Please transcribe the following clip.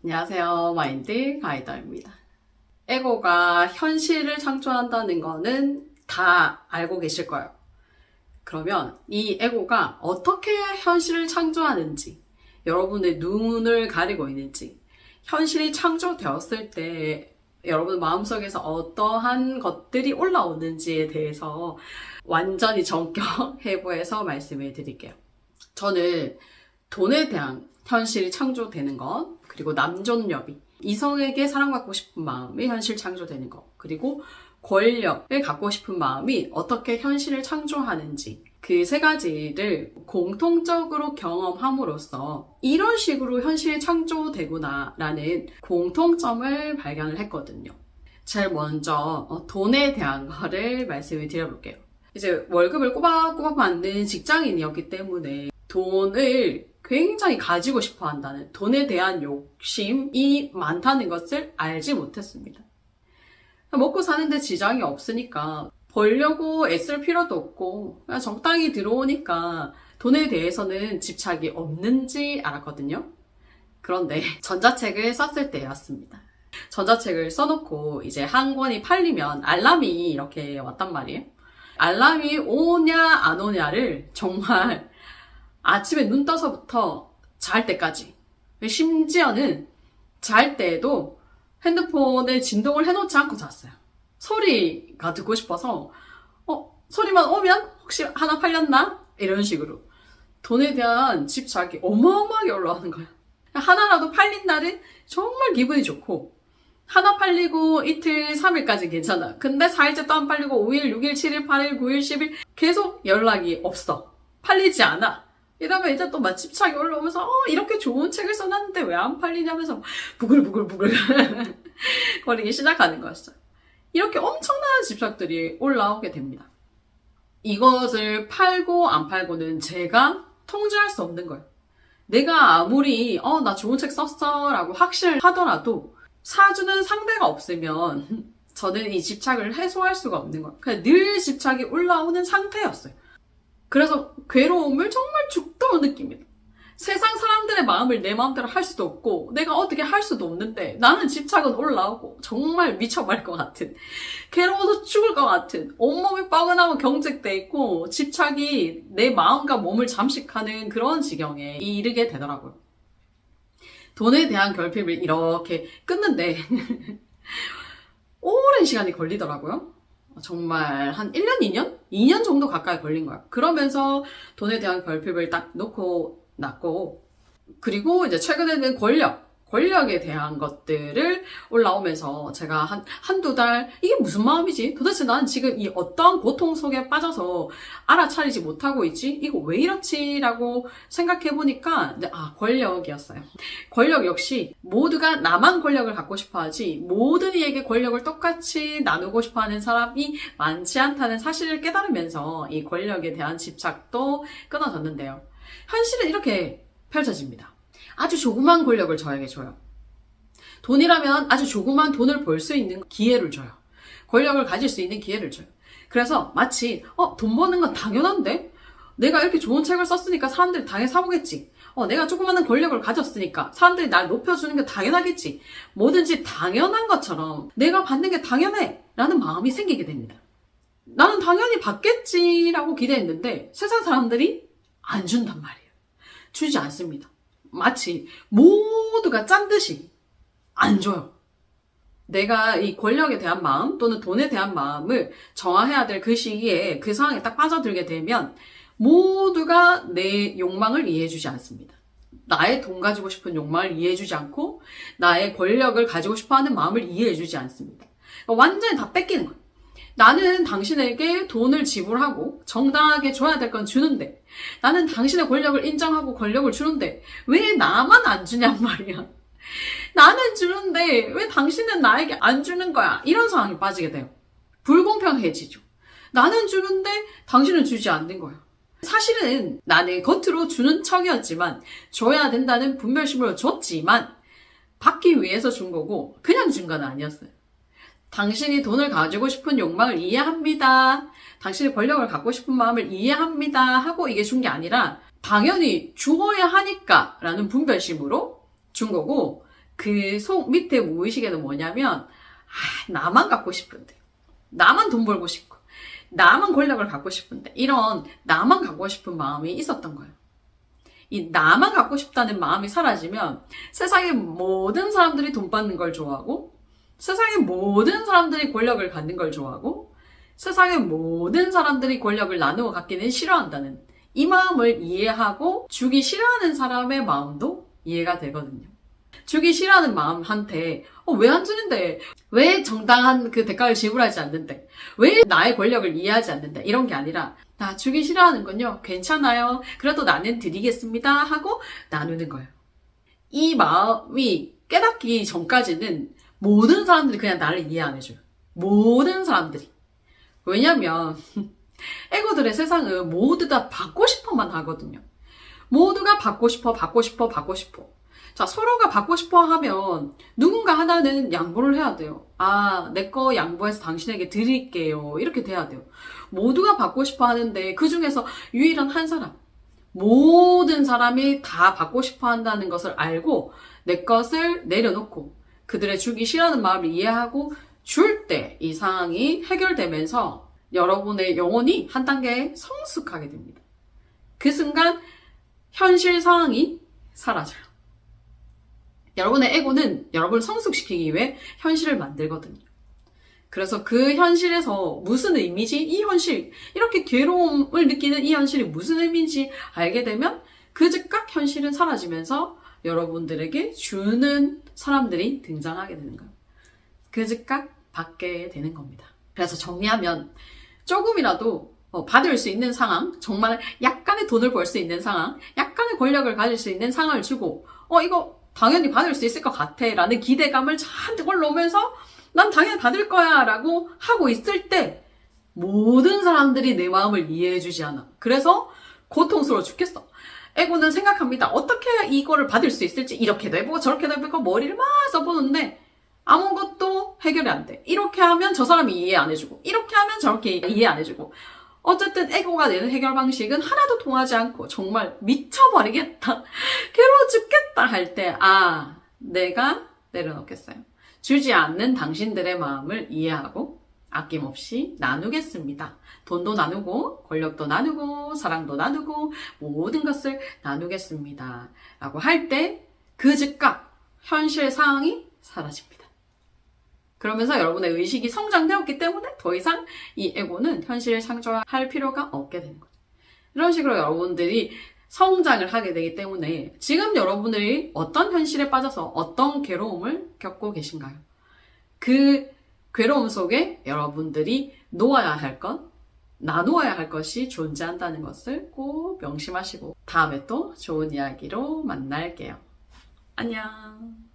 안녕하세요. 마인드 가이더입니다. 에고가 현실을 창조한다는 거는 다 알고 계실 거예요. 그러면 이 에고가 어떻게 현실을 창조하는지, 여러분의 눈을 가리고 있는지, 현실이 창조되었을 때 여러분 마음속에서 어떠한 것들이 올라오는지에 대해서 완전히 전격 해부해서 말씀을 드릴게요. 저는 돈에 대한 현실이 창조되는 것, 그리고 남존여비, 이성에게 사랑받고 싶은 마음이 현실 창조되는 것, 그리고 권력을 갖고 싶은 마음이 어떻게 현실을 창조하는지, 그 세 가지를 공통적으로 경험함으로써 이런 식으로 현실이 창조되구나라는 공통점을 발견을 했거든요. 제일 먼저 돈에 대한 거를 말씀을 드려볼게요. 이제 월급을 꼬박꼬박 받는 직장인이었기 때문에 돈을 굉장히 가지고 싶어 한다는, 돈에 대한 욕심이 많다는 것을 알지 못했습니다. 먹고 사는데 지장이 없으니까 벌려고 애쓸 필요도 없고 그냥 적당히 들어오니까 돈에 대해서는 집착이 없는지 알았거든요. 그런데 전자책을 썼을 때였습니다. 전자책을 써놓고 이제 한 권이 팔리면 알람이 이렇게 왔단 말이에요. 알람이 오냐 안 오냐를 정말 아침에 눈 떠서부터 잘 때까지, 심지어는 잘 때에도 핸드폰에 진동을 해놓지 않고 잤어요. 소리가 듣고 싶어서 소리만 오면 혹시 하나 팔렸나? 이런 식으로 돈에 대한 집착이 어마어마하게 올라오는 거예요. 하나라도 팔린 날은 정말 기분이 좋고, 하나 팔리고 이틀, 3일까지 괜찮아. 근데 4일째 또 안 팔리고 5일, 6일, 7일, 8일, 9일, 10일 계속 연락이 없어. 팔리지 않아. 이러면 이제 또 막 집착이 올라오면서 이렇게 좋은 책을 써놨는데 왜 안 팔리냐면서 부글부글부글 거리기 시작하는 거였어요. 이렇게 엄청난 집착들이 올라오게 됩니다. 이것을 팔고 안 팔고는 제가 통제할 수 없는 거예요. 내가 아무리 나 좋은 책 썼어 라고 확신을 하더라도 사주는 상대가 없으면 저는 이 집착을 해소할 수가 없는 거예요. 그냥 늘 집착이 올라오는 상태였어요. 그래서 괴로움을 정말 죽도록 느낍니다. 세상 사람들의 마음을 내 마음대로 할 수도 없고 내가 어떻게 할 수도 없는데 나는 집착은 올라오고 정말 미쳐버릴 것 같은, 괴로워서 죽을 것 같은, 온몸이 뻐근하고 경직돼 있고 집착이 내 마음과 몸을 잠식하는 그런 지경에 이르게 되더라고요. 돈에 대한 결핍을 이렇게 끊는데 오랜 시간이 걸리더라고요. 정말 한 1년, 2년? 2년 정도 가까이 걸린 거야. 그러면서 돈에 대한 결핍을 딱 놓고 났고, 그리고 이제 최근에는 권력에 대한 것들을 올라오면서 제가 한두 달, 이게 무슨 마음이지? 도대체 나는 지금 이 어떠한 고통 속에 빠져서 알아차리지 못하고 있지? 이거 왜 이렇지? 라고 생각해보니까, 권력이었어요. 권력 역시 모두가 나만 권력을 갖고 싶어 하지, 모든 이에게 권력을 똑같이 나누고 싶어 하는 사람이 많지 않다는 사실을 깨달으면서 이 권력에 대한 집착도 끊어졌는데요. 현실은 이렇게 펼쳐집니다. 아주 조그만 권력을 저에게 줘요. 돈이라면 아주 조그만 돈을 벌 수 있는 기회를 줘요. 권력을 가질 수 있는 기회를 줘요. 그래서 마치 돈 버는 건 당연한데? 내가 이렇게 좋은 책을 썼으니까 사람들이 당연히 사보겠지. 내가 조그마한 권력을 가졌으니까 사람들이 날 높여주는 게 당연하겠지. 뭐든지 당연한 것처럼 내가 받는 게 당연해 라는 마음이 생기게 됩니다. 나는 당연히 받겠지라고 기대했는데 세상 사람들이 안 준단 말이에요. 주지 않습니다. 마치 모두가 짠 듯이 안 줘요. 내가 이 권력에 대한 마음 또는 돈에 대한 마음을 정화해야 될 그 시기에 그 상황에 딱 빠져들게 되면 모두가 내 욕망을 이해해주지 않습니다. 나의 돈 가지고 싶은 욕망을 이해해주지 않고 나의 권력을 가지고 싶어하는 마음을 이해해주지 않습니다. 완전히 다 뺏기는 거예요. 나는 당신에게 돈을 지불하고 정당하게 줘야 될 건 주는데, 나는 당신의 권력을 인정하고 권력을 주는데 왜 나만 안 주냔 말이야. 나는 주는데 왜 당신은 나에게 안 주는 거야. 이런 상황에 빠지게 돼요. 불공평해지죠. 나는 주는데 당신은 주지 않는 거야. 사실은 나는 겉으로 주는 척이었지만, 줘야 된다는 분별심으로 줬지만 받기 위해서 준 거고 그냥 준 건 아니었어요. 당신이 돈을 가지고 싶은 욕망을 이해합니다. 당신이 권력을 갖고 싶은 마음을 이해합니다. 하고 이게 준 게 아니라 당연히 주어야 하니까 라는 분별심으로 준 거고, 그 속 밑에 무의식에는 뭐냐면 나만 갖고 싶은데, 나만 돈 벌고 싶고, 나만 권력을 갖고 싶은데, 이런 나만 갖고 싶은 마음이 있었던 거예요. 이 나만 갖고 싶다는 마음이 사라지면 세상의 모든 사람들이 돈 받는 걸 좋아하고, 세상의 모든 사람들이 권력을 갖는 걸 좋아하고, 세상의 모든 사람들이 권력을 나누어 갖기는 싫어한다는 이 마음을 이해하고 주기 싫어하는 사람의 마음도 이해가 되거든요. 주기 싫어하는 마음한테 왜 안 주는데? 왜 정당한 그 대가를 지불하지 않는데? 왜 나의 권력을 이해하지 않는데? 이런 게 아니라 나 주기 싫어하는군요. 괜찮아요. 그래도 나는 드리겠습니다 하고 나누는 거예요. 이 마음이 깨닫기 전까지는 모든 사람들이 그냥 나를 이해 안 해줘요. 모든 사람들이. 왜냐면 에고들의 세상은 모두 다 받고 싶어만 하거든요. 모두가 받고 싶어. 자, 서로가 받고 싶어 하면 누군가 하나는 양보를 해야 돼요. 내 거 양보해서 당신에게 드릴게요. 이렇게 돼야 돼요. 모두가 받고 싶어 하는데 그 중에서 유일한 한 사람, 모든 사람이 다 받고 싶어 한다는 것을 알고 내 것을 내려놓고 그들의 주기 싫어하는 마음을 이해하고 줄 때 이 상황이 해결되면서 여러분의 영혼이 한 단계 성숙하게 됩니다. 그 순간 현실 상황이 사라져요. 여러분의 에고는 여러분을 성숙시키기 위해 현실을 만들거든요. 그래서 그 현실에서 무슨 의미지? 이 현실, 이렇게 괴로움을 느끼는 이 현실이 무슨 의미인지 알게 되면 그 즉각 현실은 사라지면서 여러분들에게 주는 사람들이 등장하게 되는 거예요. 그 즉각 받게 되는 겁니다. 그래서 정리하면 조금이라도 받을 수 있는 상황, 정말 약간의 돈을 벌 수 있는 상황, 약간의 권력을 가질 수 있는 상황을 주고 이거 당연히 받을 수 있을 것 같아 라는 기대감을 잔뜩 올라오면서 난 당연히 받을 거야 라고 하고 있을 때 모든 사람들이 내 마음을 이해해 주지 않아. 그래서 고통스러워 죽겠어. 에고는 생각합니다. 어떻게 이거를 받을 수 있을지 이렇게도 해보고 저렇게도 해보고 머리를 막 써보는데 아무것도 해결이 안 돼. 이렇게 하면 저 사람이 이해 안 해주고 이렇게 하면 저렇게 이해 안 해주고 어쨌든 에고가 내는 해결 방식은 하나도 통하지 않고 정말 미쳐버리겠다, 괴로워 죽겠다 할 때 내가 내려놓겠어요. 주지 않는 당신들의 마음을 이해하고 아낌없이 나누겠습니다. 돈도 나누고 권력도 나누고 사랑도 나누고 모든 것을 나누겠습니다 라고 할 때 그 즉각 현실 상황이 사라집니다. 그러면서 여러분의 의식이 성장되었기 때문에 더 이상 이 에고는 현실을 창조할 필요가 없게 되는 거죠. 이런 식으로 여러분들이 성장을 하게 되기 때문에 지금 여러분들이 어떤 현실에 빠져서 어떤 괴로움을 겪고 계신가요? 그 괴로움 속에 여러분들이 놓아야 할 것, 나누어야 할 것이 존재한다는 것을 꼭 명심하시고 다음에 또 좋은 이야기로 만날게요. 안녕.